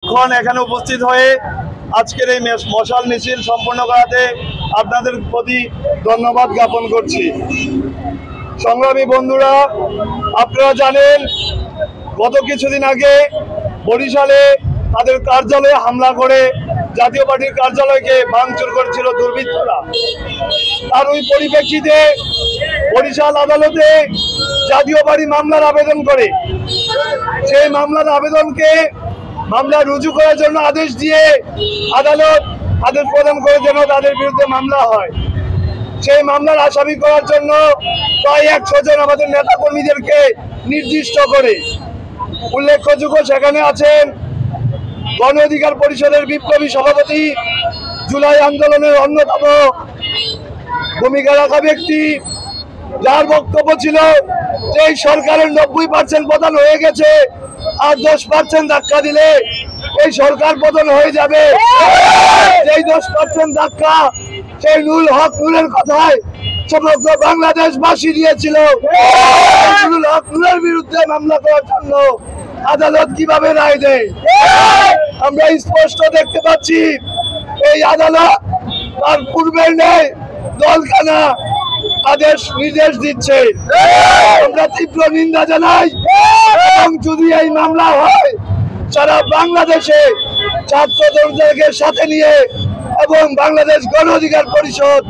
এখন এখানে উপস্থিত হয়ে আজকের এই মশাল মিছিল সম্পন্ন করাতে আপনাদের প্রতি ধন্যবাদ জ্ঞাপন করছি। সংগ্রামী বন্ধুরা, আপনারা জানেন গত কিছুদিন আগে বরিশালে তাদের কার্যালয়ে হামলা করে জাতীয় পার্টির কার্যালয়কে ভাঙচুর করেছিল দুর্বৃত্তরা। তার ওই পরিপ্রেক্ষিতে বরিশাল আদালতে জাতীয় পার্টি মামলার আবেদন করে। সেই মামলার আবেদনকে মামলা রুজু করার জন্য আদেশ দিয়ে আদালত আদেশ প্রদান করে যেন তাদের বিরুদ্ধে মামলা হয়। সেই মামলার আসামি করার জন্য প্রায় 100 জন আমাদের নেতা কর্মীদেরকে নির্দিষ্ট করে। উল্লেখযোগ্য সেখানে আছেন গণ অধিকার পরিষদের বিপ্লবী সভাপতি, জুলাই আন্দোলনের অন্যতম ভূমিকা রাখা ব্যক্তি, যার বক্তব্য ছিল যে এই সরকারের 90% পতন হয়ে গেছে, আর 10% ধাক্কা দিলে এই সরকার পতন হয়ে যাবে। এই 10% ধাক্কা সেই নুরুল হক নুরের কথায় সমগ্র বাংলাদেশবাসী দিয়েছিল। নুরুল হক নুরের বিরুদ্ধে মামলা করার জন্য আদালত কিভাবে রায় দেয় আমরা স্পষ্ট দেখতে পাচ্ছি। এই আদালত তার পূর্বের নেই দলখানা আদেশ নির্দেশ দিচ্ছে। আমরা তীব্র নিন্দা জানাই এবং যদি এই মামলা হয় সারা বাংলাদেশে ছাত্রদেরকে সাথে নিয়ে এবং বাংলাদেশ গণ অধিকার পরিষদ,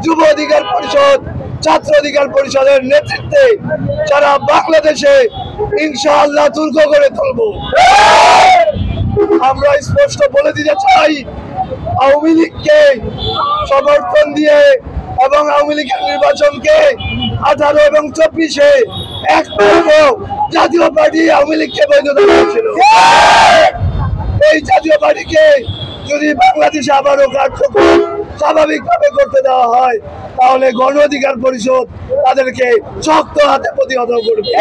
যুব অধিকার পরিষদ, ছাত্র অধিকার পরিষদের নেতৃত্বে সারা বাংলাদেশে ইনশাআল্লাহ দুর্গ করে তুলব। আমরা স্পষ্ট বলে দিতে চাই, আওয়ামী লীগকে সমর্থন দিয়ে এবং আওয়ামী লীগের নির্বাচনকে 18 এবং 24-এ একমাত্র জাতীয় পার্টি আওয়ামী লীগকে বৈধতা দিয়েছিল। এই জাতীয় পার্টিকে যদি বাংলাদেশে আবারও কার্যক্রম স্বাভাবিকভাবে করতে দেওয়া হয় তাহলে গণ অধিকার পরিষদ তাদেরকে শক্ত হাতে প্রতিহত করবে।